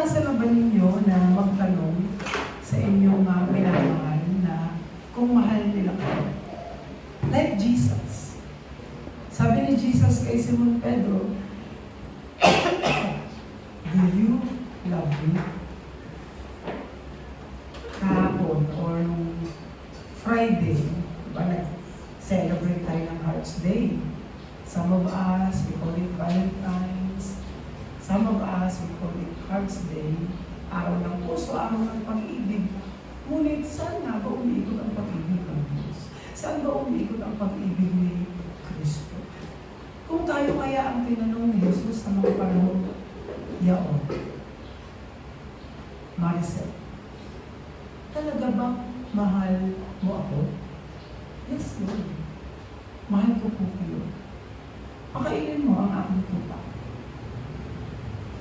Naranasan na ba ninyo na magtanong sa inyong minamahal na kung mahal nila kayo? Like Jesus. Sabi ni Jesus kay Simon Pedro, do you love me? Kahapon or nung Friday, nag-celebrate tayo ng Hearts Day. Some of us, we call it Valentine's. Some of us, we call it Hearts Day. Araw ng puso, araw ng pag-ibig. Ngunit saan nga ba umiikot ang pag-ibig ng Diyos? Saan ba umiikot ang pag-ibig ni Kristo? Kung tayo kaya ang tinanong ni Jesus sa mga panahon, yaon, Maricel, talaga bang mahal mo ako? Yes, Lord. Mahal ko po kayo. Pakainin mo ang aking tupa.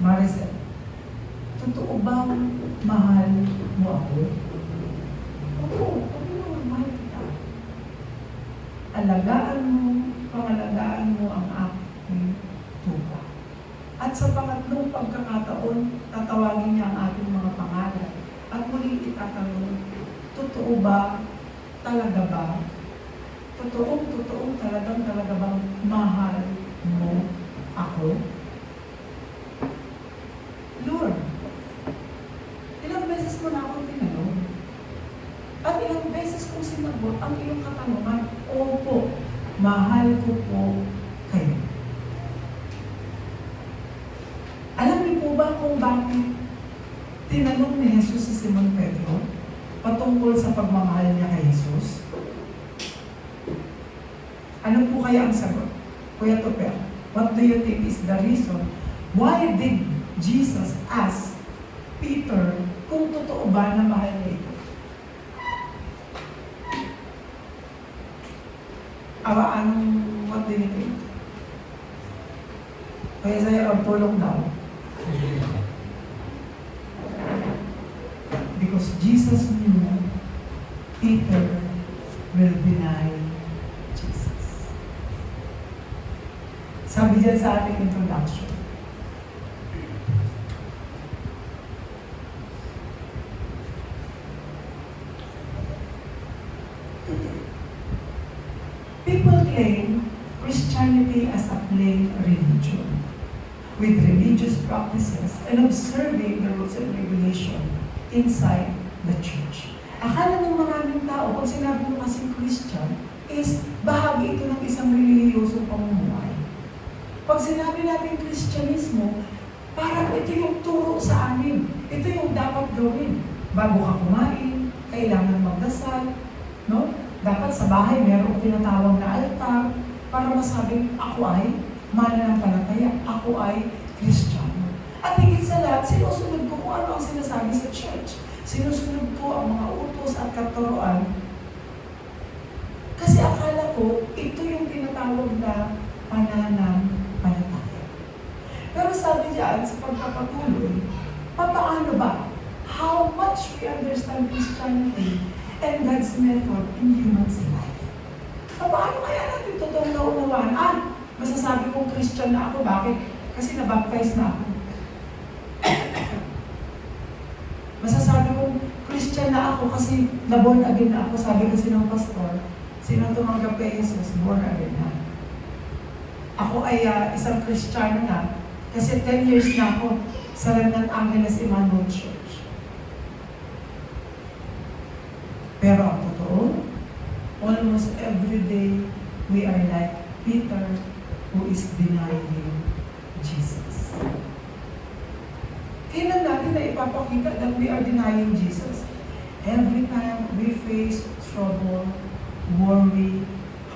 Maricel, totoo bang mahal mo ako? Oo, Panginoon, mahal kita. Pangalagaan mo ang aking tupa. At sa pangatlong pagkakataon, tatawagin niya ang ating mga pangalan. At muling itatanong, totoo ba, talaga ba? Totoong talaga bang mahal mo ako? Lord, ilang beses mo na akong tinanong? At ilang beses kong sinagot ang iyong katanungan, opo, mahal ko po kayo. Alam niyo po ba kung bakit tinanong ni Jesus si Simon Pedro patungkol sa pagmamahal niya kay Jesus? Ano po kaya ang sagot? Kuya Topel, what do you think is the reason why did Jesus ask Peter kung totoo ba na mahal niya ito? What do you think? Kaya sa'yo, tulong daw. Because Jesus knew Peter will deny Jesus. Sabi dyan sa ating introduction, people claim Christianity as a plain religion, with religious practices and observing the rules and regulation inside the church. Akala ng maraming tao, pag sinabi mo kasing Christian, is bahagi ito ng isang reliyosong pamumuhay. Pag sinabi natin Kristyanismo, parang ito yung turo sa amin. Ito yung dapat gawin. Bago ka kumain, kailangan magdasal, no? Dapat sa bahay merong tinatawag na altar para masabing ako ay mananampalataya, ako ay Kristiyano. At higit sa lahat, sinusunod ko kung ano ang sinasabi sa church. Sinusunod ko ang mga utos at katuruan. Kasi akala ko, ito yung tinatawag na pananampalataya. Pero sabi diyan sa pagpapatuloy, paano ba? How much we understand Christianity and God's method in human's life. Paano kaya natin totoong naunawaan? Masasabi kong Christian na ako. Bakit? Kasi nabaptize na ako. Masasabi kong Christian na ako kasi na-born again na ako. Sabi kasi ng pastor, sino tumanggap kay Jesus, born again na. Ako ay isang Kristiyano na kasi 10 years na ako sa Remnant Angeles Emmanuel Church. Pero ang totoo, almost every day, we are like Peter who is denying Jesus. Kailan natin na ipapakita that we are denying Jesus? Every time we face trouble, worry,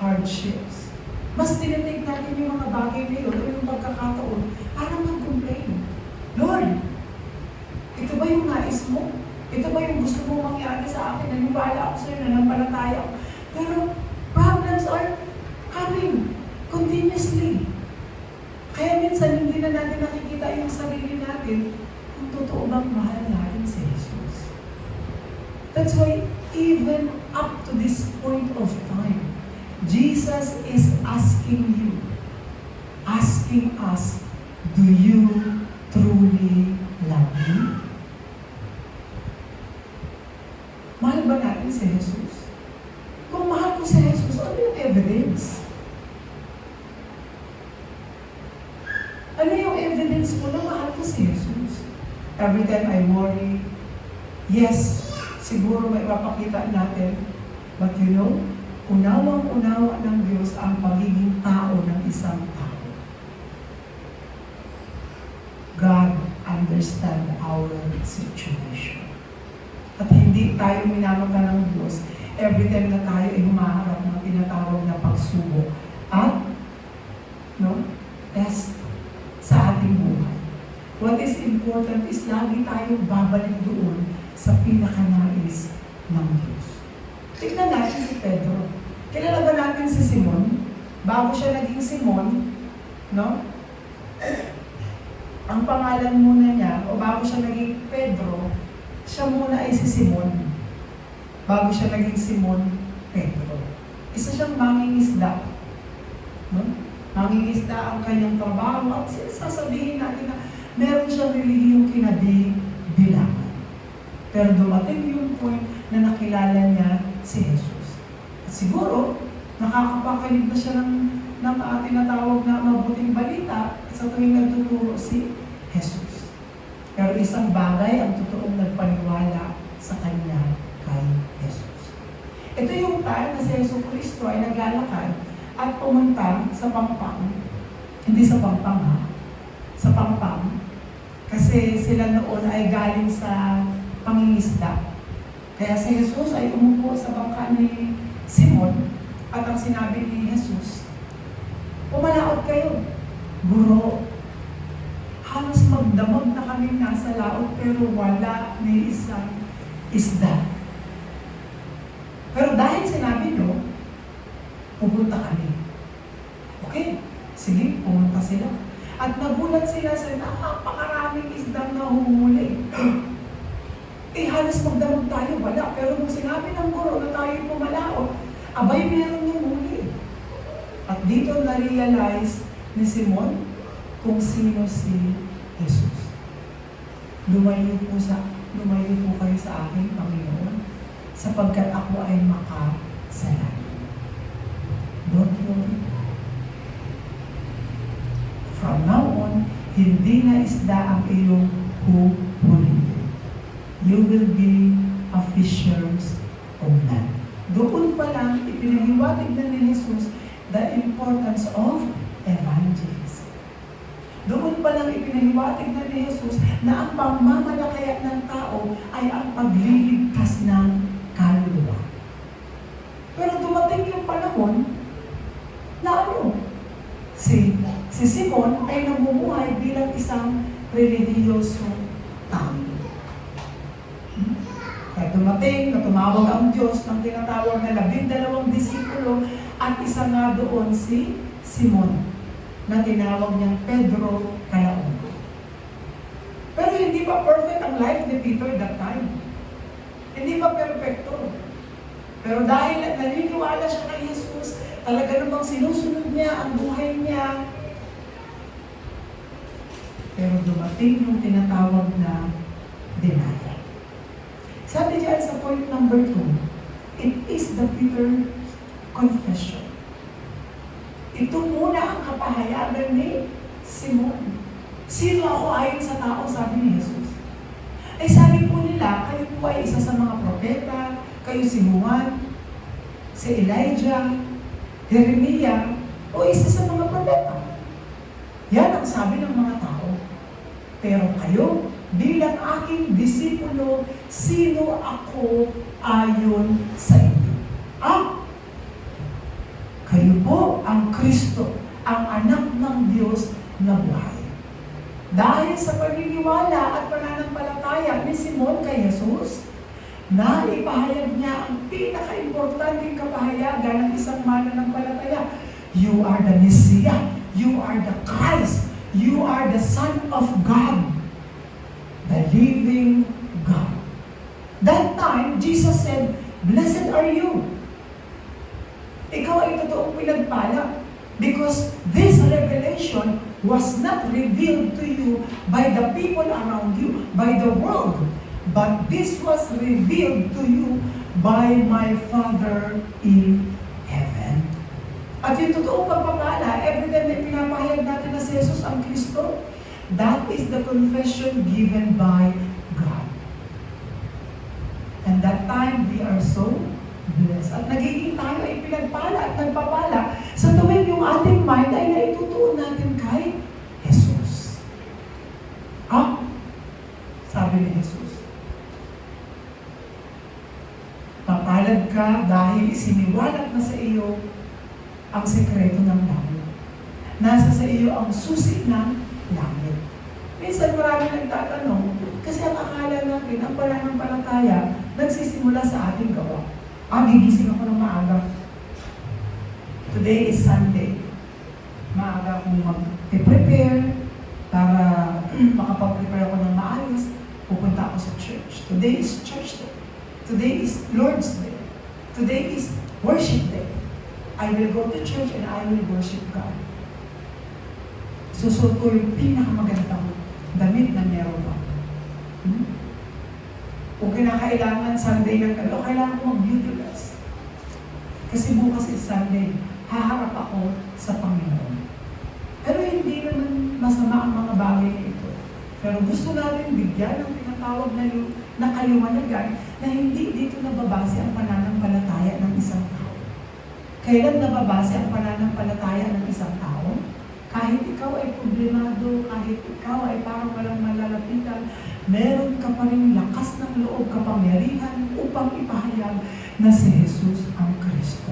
hardships, mas tinitig natin yung mga bagay na yun o yung pagkakataon para mag-complain. Lord, ito ba yung nais mo? Ito ba yung gusto mo mangyari sa akin? Naniwala ako sa'yo, nanampalataya ako. Pero problems are coming continuously. Kaya minsan hindi na natin nakikita yung sarili natin kung totoo bang mahal natin si Jesus. That's why even up to this point of time, Jesus is asking you, asking us, do you truly love me? Ano yung evidence mo na mahal ko si Jesus? Every time I worry, yes, siguro may mapakita natin. But you know, unawang-unawa ng Diyos ang pagiging tao ng isang tao. God understand our situation. At hindi tayo minamata ng Diyos every time na tayo ay humaharap ng tinatawag na pagsubok at test sa ating buhay. What is important is lagi tayong babalik doon sa pinakanais ng Diyos. Tignan natin si Pedro. Kilala ba natin si Simon? Bago siya naging Simon, ang pangalan muna niya, o bago siya naging Pedro, siya muna ay si Simon. Bago siya naging Simon, Pedro. Isa siyang mangingisda. Mangingisda ang kanyang trabaho at sasabihin natin na meron siyang relihiyong kinabibilangan. Pero dumating yung point na nakilala niya si Jesus. At siguro, nakakapakinig na siya ng tinatawag na mabuting balita sa tuwing nagtuturo si Jesus. Pero isang bagay ang totoong nagpaniwala sa kanya kay Jesus. Ito yung time na si Jesus Cristo ay naglalakad at pumunta sa Pampang. Hindi sa Pampang sa Pampang. Kasi sila noon ay galing sa pangingisda. Kaya si Jesus ay umupo sa bangka ni Simon at ang sinabi ni Jesus, "Pumalaot kayo, Guro. Halos magdamag na kami nasa laot pero wala ni isang isda. Pero dahil sinabi nyo, pupunta kami." Okay, sige, pumunta sila. At nagulat sila sa napakaraming isdang nahuhuli. Halos magdamag tayo, wala. Pero nung sinabi ng Guro na tayo pumalaot, abay meron yung huli. At dito na-realize ni Simon kung sino si Jesus. Lumayo po kayo sa akin, Panginoon, sapagkat ako ay makasalanan. Don't worry. From now on, hindi na isda ang iyong huhulihin. You will be a fishers of men. Doon pa lang, ipinahiwatig na ni Jesus the importance of evangelism. Doon pa lang ipinahiwatig na ni Jesus na ang pamamalakaya ng tao ay ang pagliligtas ng kaluluwa. Pero dumating yung panahon na si Simon ay namumuhay bilang isang relihiyoso tao. Kaya dumating na tumawag ang Diyos ng tinatawag na 12 disipulo at isa nga doon si Simon na tinawag niyang Pedro Kalaon. Pero hindi pa perfect ang life ni Peter that time. Hindi pa perfecto. Pero dahil naniniwala siya kay Jesus, talaga namang sinusunod niya ang buhay niya. Pero dumating yung tinatawag na denial. Sabi diyan sa point number 2, it is the bitter confession. Ito muna ang kapahayagan ni Simon. Sino ako ayon sa tao, sabi ni Jesus. Ay sabi po nila, kayo po ay isa sa mga propeta, kayo si Juan, si Elijah, Jeremiah, o isa sa mga propeta. Yan ang sabi ng mga tao. Pero kayo, bilang aking disipulo, sino ako ayon sa inyo? Kayo po ang Kristo, ang anak ng Diyos na buhay. Dahil sa paniniwala at pananampalataya ni Simon kay Jesus, na ipahayag niya ang pinaka-importanting kapahayagan ng isang mananampalataya. You are the Messiah. You are the Christ. You are the Son of God. The living God. That time, Jesus said, "Blessed are you." Ikaw ay totoong pinagpala because this revelation was not revealed to you by the people around you, by the world, but this was revealed to you by my Father in heaven. At yung totoong pagpapala, every time na pinapahayag natin na si Jesus ang Kristo, that is the confession given by God. And that time, we are so blessed. At nagiging tayo ay pinagpala at nagpapala sa tuwing yung ating mind ay naitutuon natin kay Jesus. Sabi ni Jesus, mapalad ka dahil isiniwalat na sa iyo ang sekreto ng langit. Nasa sa iyo ang susi ng langit. Minsan marami nagtatanong, kasi ang akala natin, ang pananampalataya, nagsisimula sa ating gawa. Gigising ako ng maaga. Today is Sunday. Maaga akong mag-prepare para makapag-prepare ako ng maayos. Pupunta ako sa church. Today is church day. Today is Lord's Day. Today is worship day. I will go to church and I will worship God. Susuot ko yung pinakamagandang damit na meron ako. Kung kinakailangan Sunday ng kailangan ko mag-beauty rest. Kasi bukas is Sunday, haharap ako sa Panginoon. Pero hindi naman masama ang mga bagay na ito. Pero gusto natin bigyan ng tinatawag na kaliwanagan na hindi dito nababase ang pananampalataya ng isang tao. Kailan nababase ang pananampalataya ng isang tao? Kahit ikaw ay problemado, kahit ikaw ay parang walang malalapitan, meron ka pa rin lakas ng loob, kapangyarihan upang ipahayag na si Jesus ang Kristo.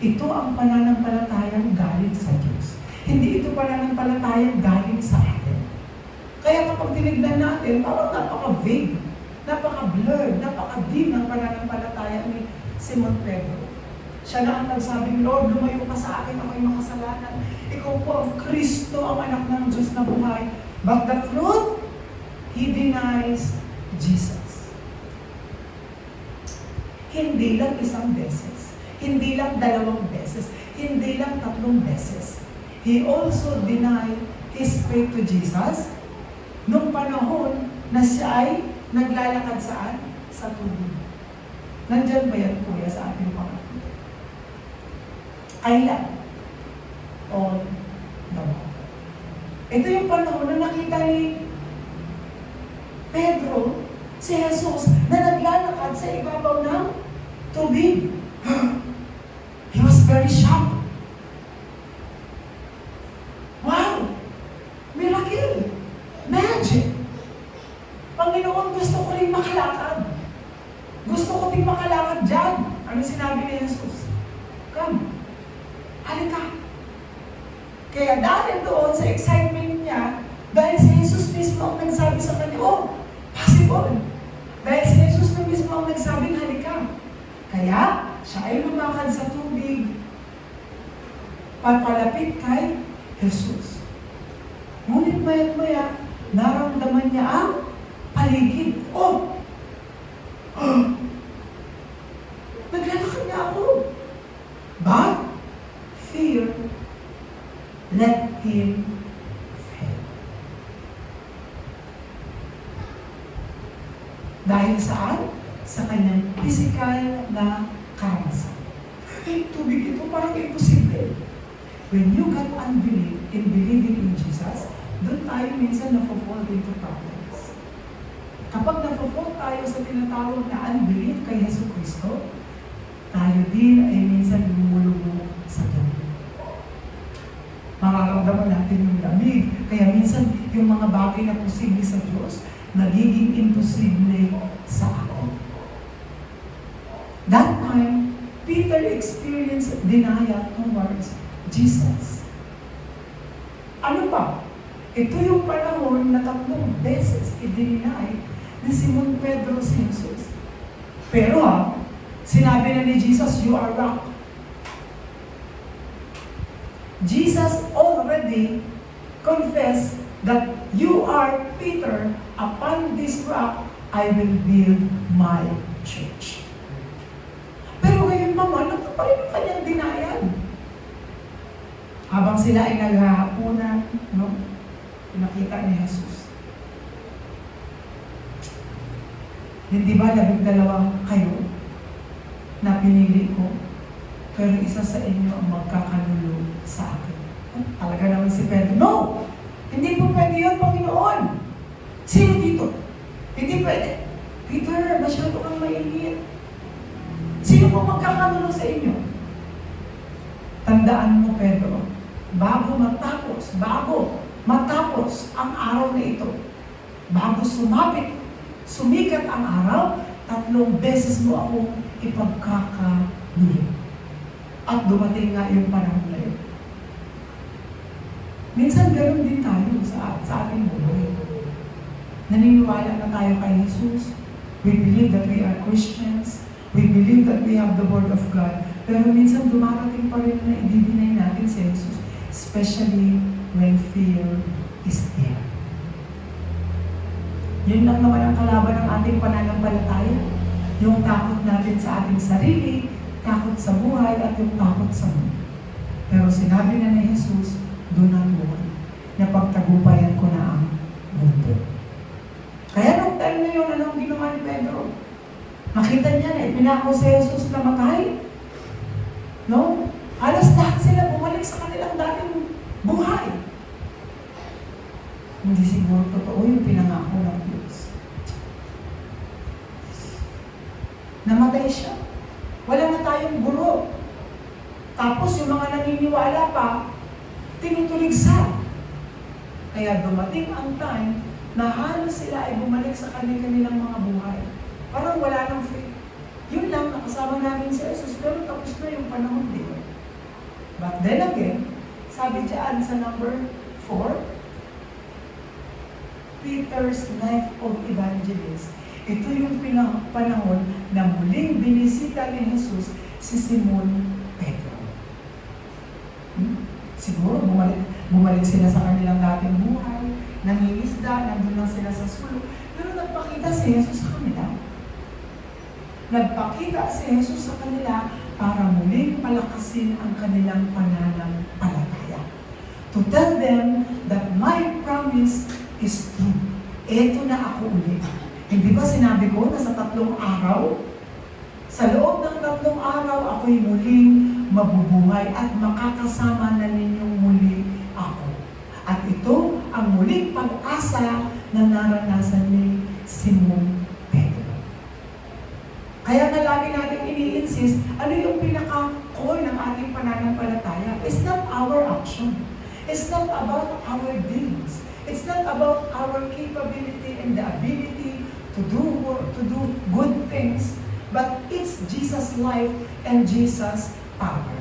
Ito ang pananampalatayang galing sa Diyos. Hindi ito pananampalatayang galing sa atin. Kaya kapag tinignan natin, parang napaka-vague, napaka-blurred, napaka-dim ng pananampalataya ni Simon Pedro. Siya na ang nagsabing, Lord, lumayo ka sa akin, ako'y makasalanan. Ikaw po ang Kristo, ang anak ng Diyos na buhay. But the truth, he denies Jesus. Hindi lang isang beses, hindi lang dalawang beses, hindi lang tatlong beses. He also denied his faith to Jesus nung panahon na siya ay naglalakad saan? Sa tubig. Nandyan ba yan, kuya, sa ating pangalan? Ay lang. On the water. Ito yung panahon na nakita ni Pedro, si Jesus, na naglalakad sa ibabaw ng tubig. He was very shocked. Wow! Miracle! Magic! Panginoon, gusto ko rin makalakad. Gusto ko rin makalakad dyan. Ano sinabi ni Jesus? Come. Halika. Kaya dahil doon sa excitement niya, dahil si Jesus mismo ang nagsabi sa kanya, possible. Dahil si Jesus na mismo ang nagsabing halika. Kaya, siya ay lumakad sa tubig, papalapit kay Jesus. Ngunit maya-maya, naramdaman niya ang paligid. Naglalakad niya ako. But, fear let him fail. Dahil saan? Sa kanyang physical na karanasan. Tubig ito parang imposible. When you got unbelief in believing in Jesus, doon tayo minsan na-fall into problems. Kapag na-fall tayo sa tinatawag na unbelief kay Yesu Cristo, tayo din ay minsan lumulubog sa tubig. Mararamdaman natin yung lamig. Kaya minsan yung mga bagay na posible sa Diyos, nagiging imposible sa atin. That time, Peter experienced denial towards Jesus. Ano pa? Ito yung panahon na 3 beses i-deny ni Simon Pedro si Jesus. Pero sinabi na ni Jesus, you are rock. Jesus already confessed that you are Peter, upon this rock I will build my church. Pero ngayon naman, ito pa rin yung kanyang denial. Habang sila ay naghahapunan, pinakita ni Jesus. Hindi ba 12 kayo na pinili ko, pero isa sa inyo ang magkakaluluwa? sa akin. Talaga naman si Pedro, no! Hindi po pwede yun, Panginoon. Sino dito? Hindi pwede. Peter, masyado kang mainit. Sino po magkakanulo sa inyo? Tandaan mo, Pedro, bago matapos ang araw na ito, bago sumikat ang araw, 3 beses mo akong ipagkakanulo. At dumating nga yung panahon na yun. Minsan ganoon din tayo sa ating buhay. Naniniwala na tayo kay Jesus. We believe that we are Christians. We believe that we have the Word of God. Pero minsan dumarating pa rin na i-deny natin si Jesus. Especially when fear is there. Yun lang naman ang kalaban ng ating pananampalataya. Yung takot natin sa ating sarili, takot sa buhay, at yung takot sa mundo. Pero sinabi na ni Jesus, do not worry, na pagtagumpayan ko na ang mundo. Kaya nung time na yun, anong ginawa ni Pedro? Nakita niya na ipinako si Jesus na matay. No? Halos lahat sila bumalik sa kanilang dating buhay. Hindi siguro totoo yung pinangako ng Diyos. Namatay siya. Wala na tayong guro. Tapos yung mga naniniwala pa, tinutuligsa. Kaya dumating ang time na halos sila ay bumalik sa kanilang mga buhay. Parang wala nang faith. Yun lang, nakasama namin si Jesus, pero tapos na yung panahon din. But then again, sabi dyan sa number 4, Peter's life of evangelist. Ito yung panahon na muling binisita ni Jesus si Simon Pedro. Siguro bumalik sila sa kanilang dating buhay, nangingisda, nandun lang sila sa sulok. Pero nagpakita si Jesus sa kanila. Nagpakita si Jesus sa kanila para muling palakasin ang kanilang pananampalataya. To tell them that my promise is true. Eto na ako ulit. Hindi ba sinabi ko na sa 3 araw? Sa loob ng 3 araw, ako'y muling mabubuhay at makakasama na ninyong muli ako. At ito ang muling pag-asa na naranasan ni Simon Pedro. Kaya na lagi natin ini-insist, ano yung pinaka-core ng ating pananampalataya? It's not our action. It's not about our deeds. It's not about our capability and the ability to do good things, but it's Jesus' life and Jesus' power.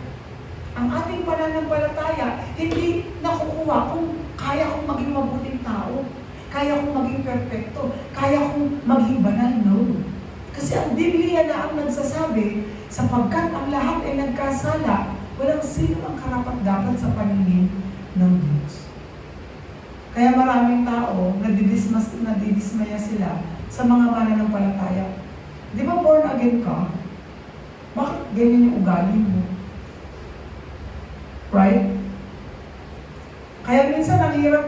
Ang ating pananampalataya, hindi nakukuha kung kaya kong maging mabuting tao, kaya kong maging perfecto, kaya kong maging banal, no. Kasi ang Biblia na ang nagsasabi, sapagkat ang lahat ay nagkasala, walang sino ang karapat-dapat sa paningin ng Diyos. Kaya maraming tao, nadidismaya sila sa mga mananampalataya. Di ba born again ka? Bakit ganyan yung ugali mo? Right? Kaya minsan ang hirap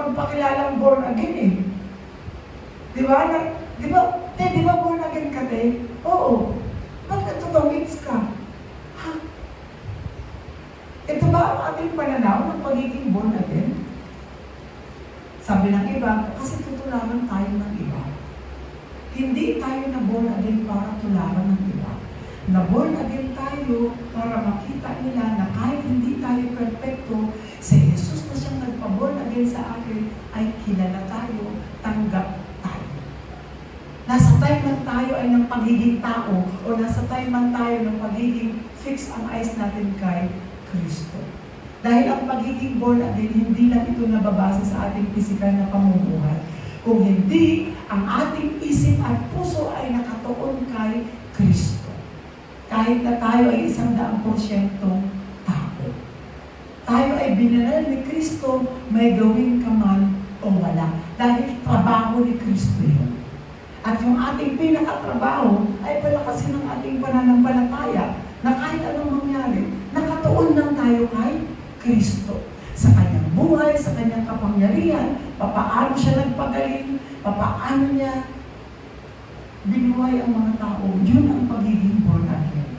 magpakilalang born again eh. Di ba? Di ba born again ka, te? Oo. Bakit tutumits ka? Ha? Ito ba ang ating pananaw ng pagiging born again? Sabi ng iba, kasi tutularan tayo ng iba. Hindi tayo na born again para tularan ng iba. Na born again tayo para makita nila na kahit hindi tayo perfecto, si Jesus na siyang nagpa-born again sa akin ay kilala tayo, tanggap tayo. Nasa time man tayo ay ng pagiging tao o nasa time man tayo ng pagiging fix ang eyes natin kay Kristo. Dahil ang pagiging born again, hindi lang ito nababasa sa ating pisikal na pamumuhay. Kung hindi, ang ating isip at puso ay nakatuon kay Kristo. Kahit na tayo ay 100% tao. Tayo ay binanal ni Kristo, may gawin ka man o wala. Dahil trabaho ni Kristo yun. At yung ating pinakatrabaho ay palakasin ng ating pananampalataya na kahit anong mangyari, nakatuon lang tayo kay Kristo. Sa kanyang buhay, sa kanyang kapangyarihan, papaano siya nagpagaling, papaano niya binuhay ang mga tao. Yun ang pagiging born again.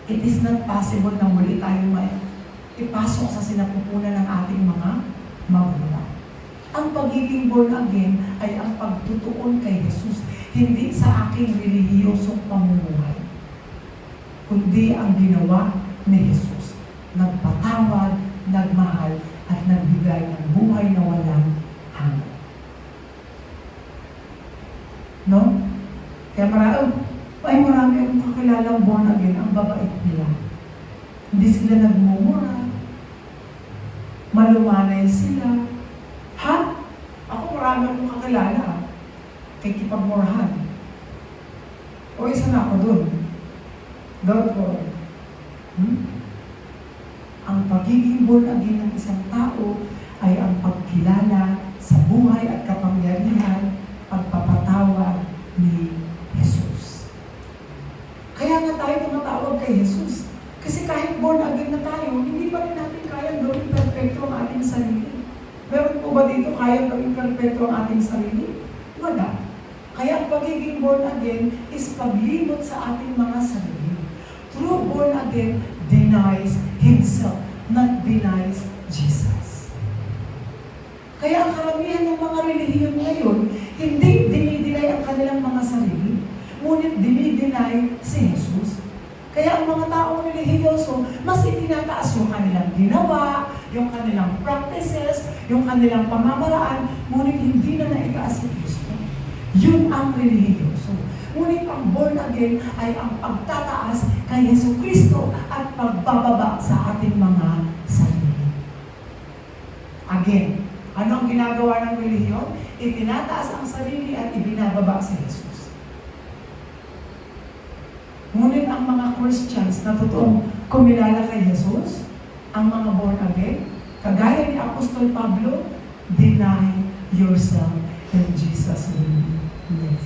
It is not possible na muli tayo ipasok sa sinapupunan ng ating mga magulang. Ang pagiging born again ay ang pagtutuon kay Jesus, hindi sa aking relihiyosong pamumuhay, kundi ang ginawa ni Jesus. Nagpatawad, nagmahal, at nagbigay ng buhay na walang hanggan. No? Kaya marami akong kakilalang born again, ang babait nila. Hindi sila nagmumura, malumanay sila. Ha? Ako marami akong kakilala, kay kipagmurahan. O isa na ako dun. Don't worry. Ang pagiging born again ng isang tao ay ang pagkilala sa buhay at kapangyarihan, pagpapatawad ni Jesus. Kaya nga tayo tumatawag kay Jesus. Kasi kahit born again na tayo, hindi pa rin natin kayang gawing perfecto ang ating sarili. Meron po ba dito kayang gawing perfecto ang ating sarili? Wala. Kaya ang pagiging born again is paglimot sa ating mga sarili. True born again denies himself, not denies Jesus. Kaya ang karamihan ng mga relihiyon ngayon, hindi dinideny ang kanilang mga sarili, ngunit dinideny si Jesus. Kaya ang mga taong relihiyoso, mas itinataas yung kanilang ginawa, yung kanilang practices, yung kanilang pamamaraan, ngunit hindi na naitaas si Kristo. Yun ang relihiyoso. Ngunit ang born again ay ang pagtataas kay Yesu Kristo at pagbababa sa ating mga sarili. Again, ano ang ginagawa ng relihiyon? Itinataas ang sarili at ibinababa si Jesus. Ngunit ang mga Christians na totoong kumilala kay Jesus, ang mga born again, kagaya ni Apostol Pablo, deny yourself and Jesus will live.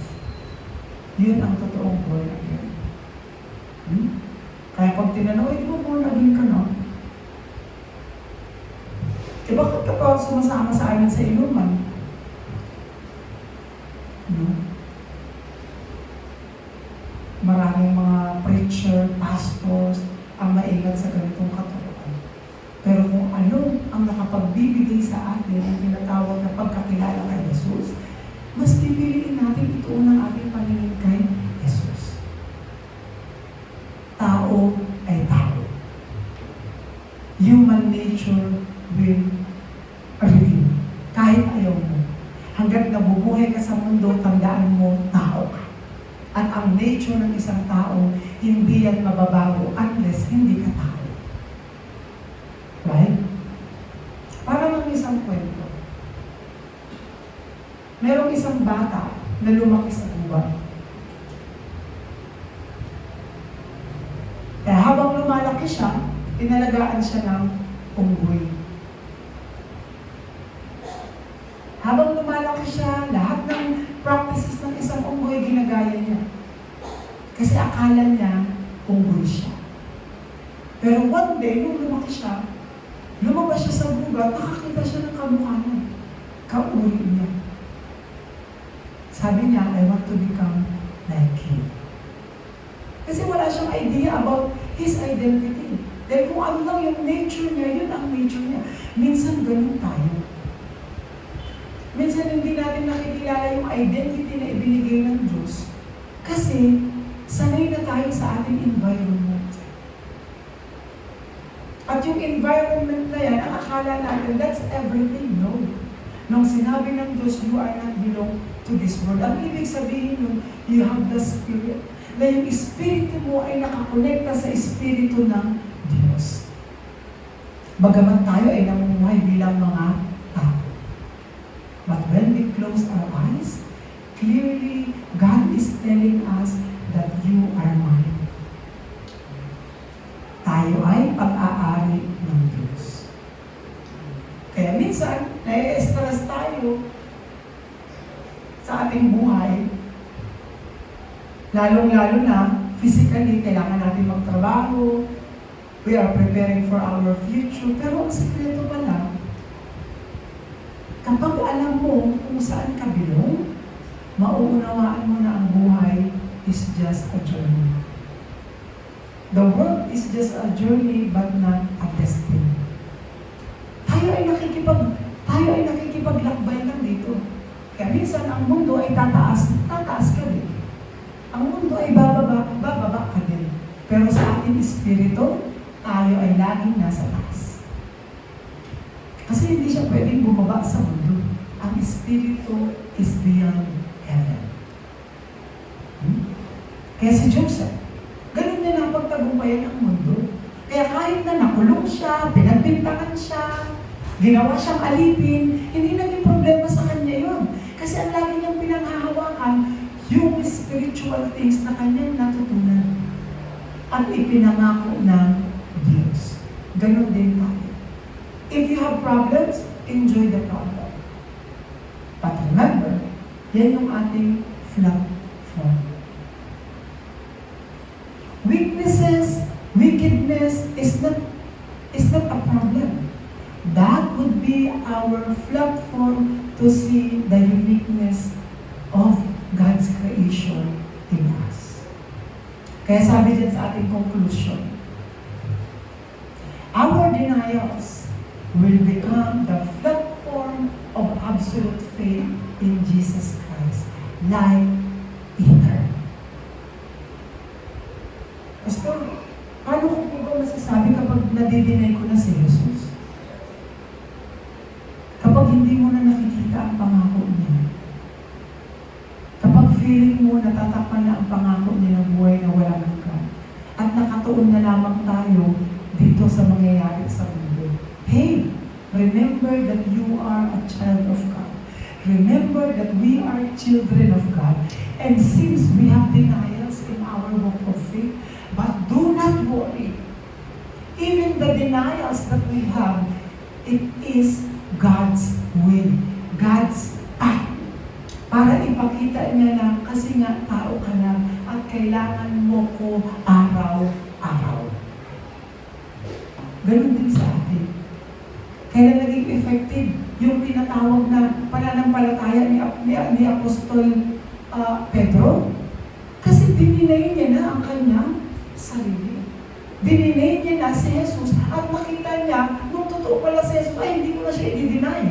Yun ang totoong born again. Kaya pag tinanong, di ba born again ka na? Eh bakit ka pa sumasama sa amin sa inuman? Maraming mga preacher, pastors, ang maingat sa ganitong katuruan. Pero kung ano ang nakapagbibigay sa atin ang tinatawag na pagkakilala kay Jesus, mas pipiliin natin ito ng ating paningin kay Jesus. Tao ay tao. Human nature will reveal. Kahit ayaw mo. Hanggat nabubuhay ka sa mundo, tandaan mo, tao ka. At ang nature ng isang tao, hindi yan mababago unless hindi ka tao. Right? Para lang isang kwento. Merong isang bata na lumaki sa gubat. Kaya habang lumalaki siya, inalagaan siya ng unggoy. Habang lumalaki siya, lahat ng practices ng isang unggoy ginagaya niya. Kasi akala niya, unggoy siya. Pero one day, nung lumaki siya, lumabas siya sa gubat, nakakita siya ng kamukha niya. Kauri niya. Sabi niya, I want to become like him. Kasi wala siyang idea about his identity. Dahil kung ano lang yung nature niya, yun ang nature niya. Minsan ganun tayo. Minsan hindi natin nakikilala yung identity na ibinigay ng Diyos. Kasi sanay na tayo sa ating environment. At yung environment na yan, ang akala natin, that's everything. No. Nung sinabi ng Diyos, you are not belong to this world. Ang ibig sabihin nun, you have the Spirit. Na yung Espiritu mo ay nakakonekta sa Espiritu ng Diyos. Bagaman tayo ay namumuhay bilang mga tao. But when we close our eyes, clearly God is telling us that you are mine. Tayo ay pag-aari ng Diyos. Kaya minsan, nai-stress tayo sa ating buhay. Lalong-lalo na, physically, kailangan natin magtrabaho. We are preparing for our future. Pero ang sikreto pala, kapag alam mo kung saan ka belong, mauunawaan mo na ang buhay is just a journey. The world is just a journey but not a destiny. Tayo ay nakikipaglakbay lang dito. Kaya minsan ang mundo ay tataas ka din. Ang mundo ay bababa ka din. Pero sa ating espiritu, tayo ay laging nasa taas. Kasi hindi siya pwedeng bumaba sa mundo. Ang espiritu is beyond heaven. Kaya si Joseph, ganun niya na pagtagumpayan ang mundo. Kaya kahit na nakulong siya, pinagbintangan siya, ginawa siyang alipin, hindi naging problema sa kanya yun. Kasi ang lagi niyang pinanghahawakan, yung spiritual things na kanyang natutunan at ipinangako ng Diyos. Ganon din tayo. If you have problems, enjoy the problem. But remember, yan yung ating platform. Wickedness is not a problem. That would be our platform to see the uniqueness of God's creation in us. Kaya sabi din sa ating conclusion, our denials will become the platform of absolute faith in Jesus Christ, life eternal. Pastor, paano ko po ba masasabi kapag nadidinay ko na si Jesus? Kapag hindi mo na nakikita ang pangako niya. Kapag feeling mo natatakpan na ang pangako niya ng buhay na walang hanggan. At nakatuon na lamang tayo dito sa mangyayari sa mundo. Hey, remember that you are a child of God. Remember that we are children of God. And since we have denials in our walk of faith, but do not worry. Even the denials that we have, it is God's will, God's path. Para ipakita niya na, kasi nga tao ka na at kailangan mo ko araw-araw. Ganun din sa atin. Kaya naging effective yung tinatawag na pananampalataya ni Apostol Pedro. Kasi dininay niya na ang kanyang sarili. Dininay niya na si Jesus at nakita niya, nung totoo pala si Jesus, ay hindi ko na siya i-deny.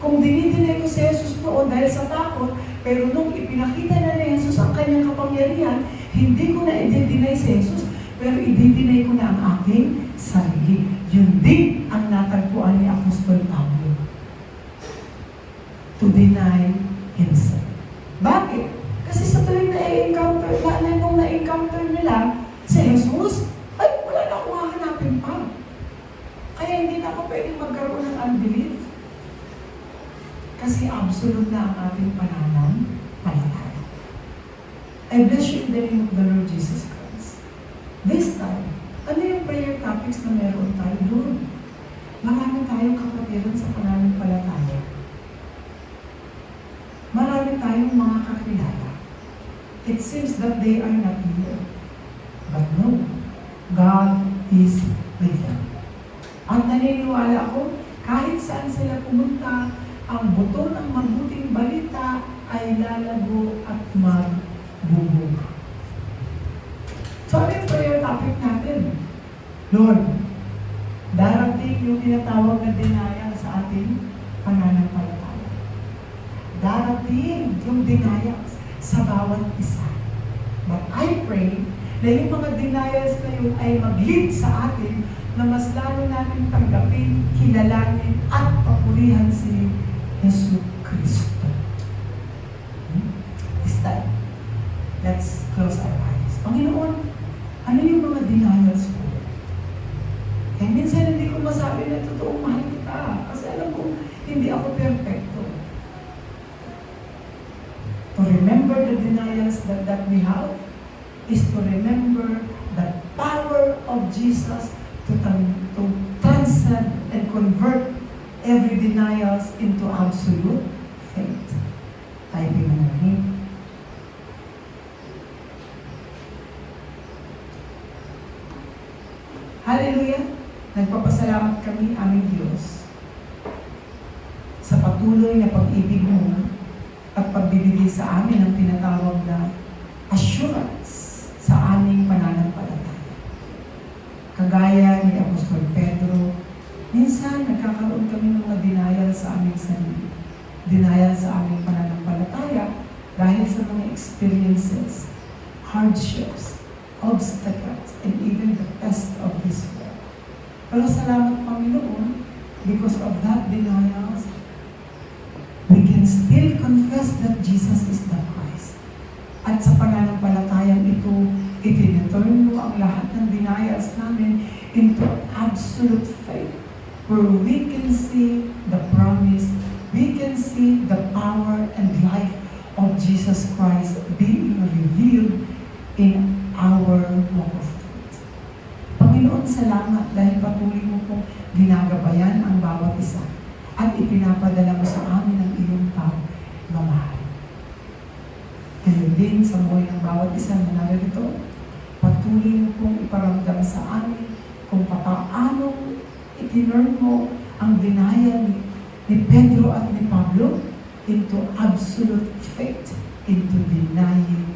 Kung dinidinay ko si Jesus noon dahil sa takot, pero nung ipinakita na ni Jesus ang kanyang kapangyarihan, hindi ko na i-deny si Jesus, pero i-deny ko na ang aking sarili. Yun din ang natagpuan ni Apostol Pablo. To deny himself. Bakit? Kasi sa tuwing na-encounter nila si Jesus, ay wala na akong hahanapin pa. Kaya hindi na ako pwedeng magkaroon ng unbelief. Kasi absolute na ang ating pananampalataya. I bless you in the name of the Lord Jesus Christ. This time, ano yung prayer topics na meron tayo doon? Marami tayong kapatiran sa pananampalataya. Marami tayong mga kakilala. It seems that they are not here. But no, God is with them. At naniniwala ako, kahit saan sila pumunta, ang buto ng mabuting balita ay lalago at magbubog. So, ano yung prayer topic natin? Lord, darating yung tinatawag na denial sa ating pananampalataya. Darating yung denials sa bawat isa. But I pray na yung mga denials na yun ay mag-lead sa atin na mas lalo natin tanggapin, kilalanin, at papurihan si Jesus Cristo. This time, let's close our eyes. Panginoon, ano yung mga denials ko? Eh, minsan hindi ko masabi na totoong mahal kita. Kasi alam ko, hindi ako perfecto. To remember the denials that we have is to remember the power of Jesus to transcend and convert every denials into absolute faith. Tayo pinangahin. Hallelujah! Nagpapasalamat kami, aming Diyos, sa patuloy na pag-ibig mo at pagbibigay sa amin ng tinatawag na assurance sa kagaya ni Apostol Pedro, minsan nagkakaroon kami ng mga denial sa aming sarili. Denial sa aming pananampalataya dahil sa mga experiences, hardships, obstacles, and even the test of this world. Pero salamat Panginoon, because of that denials, we can still confess that Jesus is the Christ. At sa pananampalatayang ito, itiniturn mo ang lahat ng denials namin into absolute faith, where we can see the promise, we can see the power and life of Jesus Christ being revealed in our walk of faith. Panginoon, salamat dahil patuloy mo pong ginagabayan ang bawat isa at ipinapadala mo sa amin ang iyong pagmamahal. Ganun din sa buhay ng bawat isa na narito, patuloy mo pong iparamdam sa amin kung paano itinurn mo ang denial ni Pedro at ni Pablo into absolute faith, into denying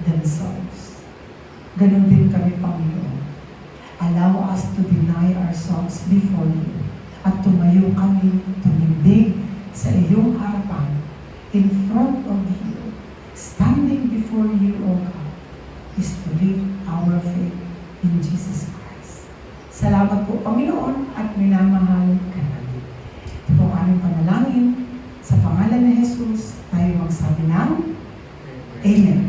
themselves. Ganun din kami, Panginoon. Allow us to deny ourselves before you at tumayo kami, tumindig sa iyong harapan in front of you. Standing before you, O God, is to live our faith in Jesus Christ. Salamat po, Panginoon, at minamahal ka namin. Ito po ang aming panalangin. Sa pangalan ni Jesus, tayo magsabi ng Amen.